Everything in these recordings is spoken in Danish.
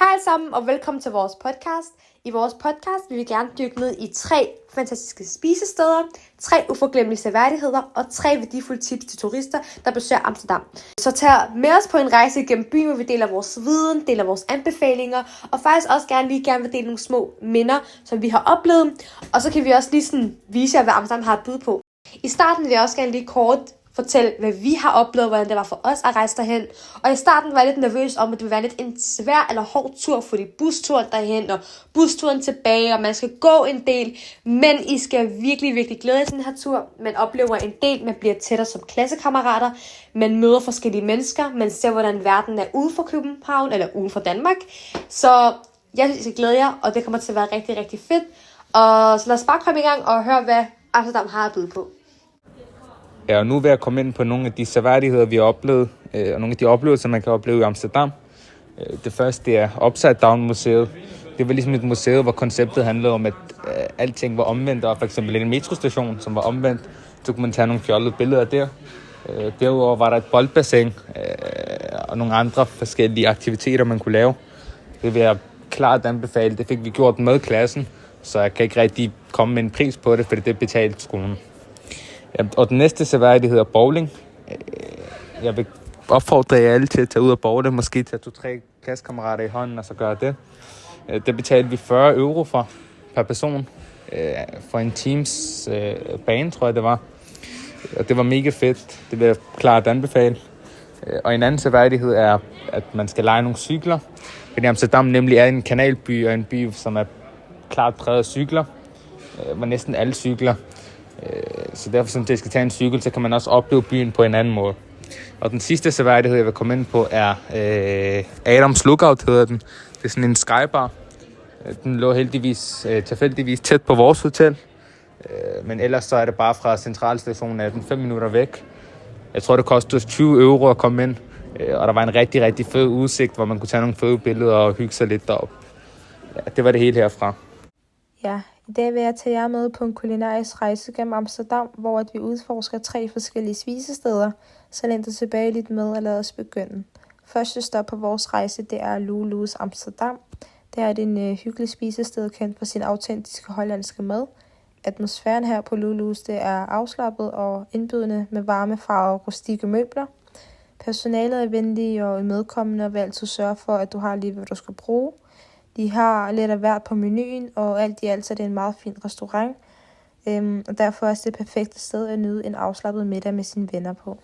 Hej alle sammen og velkommen til vores podcast. I vores podcast vil vi gerne dykke ned i 3 fantastiske spisesteder, 3 uforglemmelige seværdigheder og 3 værdifulde tips til turister, der besøger Amsterdam. Så tag med os på en rejse gennem byen, hvor vi deler vores viden, deler vores anbefalinger og faktisk også gerne vil dele nogle små minder, som vi har oplevet. Og så kan vi også lige vise jer, hvad Amsterdam har at byde på. I starten vil jeg også gerne lige kort fortælle, hvad vi har oplevet, hvordan det var for os at rejse derhen. Og i starten var jeg lidt nervøs om, at det ville være lidt en svær eller hård tur, fordi busturen derhen og busturen tilbage, og man skal gå en del. Men I skal virkelig glæde jer til den her tur. Man oplever en del, man bliver tættere som klassekammerater, man møder forskellige mennesker, man ser, hvordan verden er uden for København, eller uden for Danmark. Så jeg synes, I skal glæde jer, og det kommer til at være rigtig fedt. Og så lad os bare komme i gang og høre, hvad Amsterdam har at byde på. Ja, og nu vil jeg komme ind på nogle af de seværdigheder, vi har oplevet, og nogle af de oplevelser, man kan opleve i Amsterdam. Det første, det er Upside Down Museet. Det var ligesom et museum, hvor konceptet handlede om, at alting var omvendt, og for eksempel en metrostation, som var omvendt, så kunne man tage nogle fjollede billeder der. Derudover var der et boldbassin og nogle andre forskellige aktiviteter, man kunne lave. Det vil jeg klart anbefale. Det fik vi gjort med klassen, så jeg kan ikke rigtig komme med en pris på det, fordi det betalte skolen. Ja, og den næste seværdighed er bowling. Jeg vil opfordre jer alle til at tage ud og bowle, måske tage 2-3 klassekammerater i hånden og så gøre det. Det betalte vi 40 euro for per person for en teams bane, tror jeg det var. Og det var mega fedt. Det vil jeg klart anbefale. Og en anden seværdighed er, at man skal leje nogle cykler. Fordi Amsterdam nemlig er en kanalby og en by, som er klart præget af cykler. Hvor næsten alle cykler. Så derfor, hvis man skal tage en cykel, så kan man også opleve byen på en anden måde. Og den sidste seværdighed, jeg vil komme ind på, er Adams Lookout, hedder den. Det er sådan en skybar. Den lå heldigvis tilfældigvis tæt på vores hotel. Men ellers så er det bare fra centralstationen af den 5 minutter væk. Jeg tror, det kostede 20 euro at komme ind. Og der var en rigtig fed udsigt, hvor man kunne tage nogle fede billeder og hygge sig lidt derop. Ja, det var det hele herfra. Ja, i dag vil jeg tage jer med på en kulinarisk rejse gennem Amsterdam, hvor vi udforsker 3 forskellige spisesteder. Så læn dig tilbage lidt med og lad os begynde. Første stop på vores rejse, det er Lulu's Amsterdam. Det er en hyggelig spisested kendt for sin autentiske hollandske mad. Atmosfæren her på Lulu's, det er afslappet og indbydende med varme farver og rustikke møbler. Personalet er venlige og imødekommende og vil altid sørge for, at du har lige hvad du skal bruge. De har lidt af hvert på menuen, og alt i alt er det en meget fin restaurant. Og derfor er det det perfekte sted at nyde en afslappet middag med sine venner på.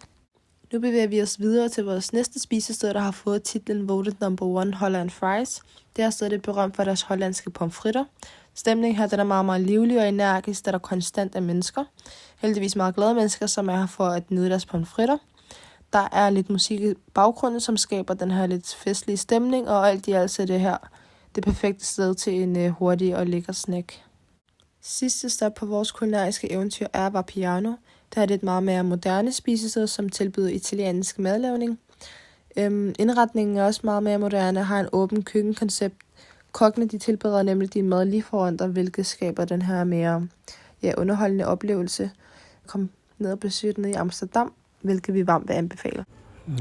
Nu bevæger vi os videre til vores næste spisested, der har fået titlen Voted No. 1 Holland Fries. Det her sted er berømt for deres hollandske pomfritter. Stemningen her den er meget livlig og energisk, da der konstant er mennesker. Heldigvis meget glade mennesker, som er her for at nyde deres pomfritter. Der er lidt musik i baggrunden, som skaber den her lidt festlige stemning, og alt i alt er det her det perfekte sted til en hurtig og lækker snack. Sidste stop på vores kulinariske eventyr er Vapiano. Der er det et meget mere moderne spisested, som tilbyder italiensk madlavning. Indretningen er også meget mere moderne og har en åben køkkenkoncept. Kokkene de tilbereder nemlig din mad lige foran dig, hvilket skaber den her mere underholdende oplevelse. Kom ned og besøg den i Amsterdam, hvilket vi varmt vil anbefale.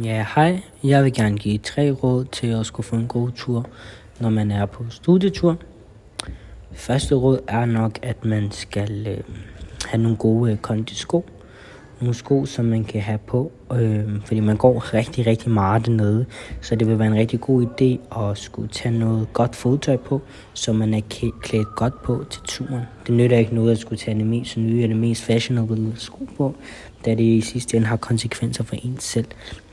Ja, hej. Jeg vil gerne give 3 råd til at skulle få en god tur, når man er på studietur. Første råd er nok, at man skal have nogle gode kondisko. Nogle sko, som man kan have på, fordi man går rigtig meget dernede. Så det vil være en rigtig god idé at skulle tage noget godt fodtøj på, så man er klædt godt på til turen. Det nytter ikke noget at skulle tage det mest nye og det mest fashionable sko på, da det i sidste ende har konsekvenser for en selv.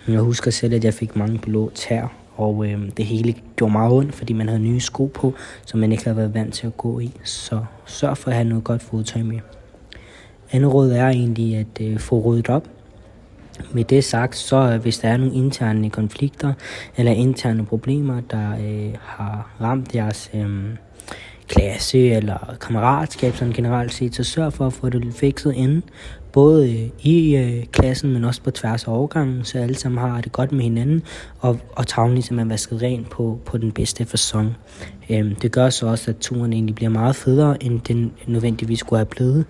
Jeg husker selv, at jeg fik mange blå tær, og det hele gjorde meget ondt, fordi man havde nye sko på, som man ikke havde været vant til at gå i. Så sørg for at have noget godt fodtøj med. Andet råd er egentlig at få ryddet op. Med det sagt, så hvis der er nogle interne konflikter eller interne problemer, der har ramt jeres klasse eller kammeratskab sådan generelt set, så sørg for at få det fikset inden. både i klassen, men også på tværs af årgangen, så alle sammen har det godt med hinanden, og tavlen ligesom er vasket rent på den bedste facon. Det gør så også, at turen egentlig bliver meget federe, end den nødvendigvis skulle have blevet,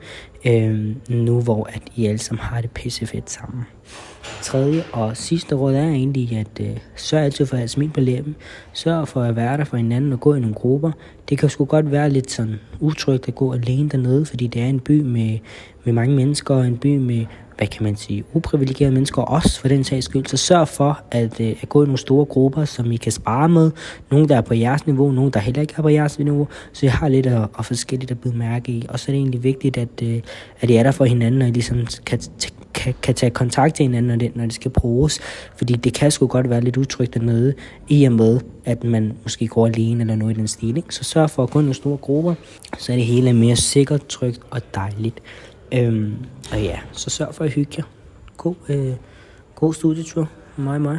nu hvor at I alle sammen har det pissefedt sammen. Tredje og sidste råd er egentlig, at sørg altid for at have smil på læben. Sørg for at være der for hinanden og gå i nogle grupper. Det kan sgu godt være lidt sådan utrygt at gå alene dernede, fordi det er en by med mange mennesker, og en by med, hvad kan man sige, uprivilegerede mennesker også for den sags skyld. Så sørg for at gå i nogle store grupper, som I kan spare med. Nogle, der er på jeres niveau, nogle, der heller ikke er på jeres niveau. Så I har lidt og forskelligt at byde mærke i. Og så er det egentlig vigtigt, at I er der for hinanden, og I ligesom kan tage kontakt til hinanden, når det skal bruges. Fordi det kan sgu godt være lidt utrygt dernede, i og med, at man måske går alene eller noget i den stil. Ikke? Så sørg for at gå i nogle store grupper, så er det hele mere sikkert, trygt og dejligt. Og ja, så sørg for at hygge jer. God studietur. Moi.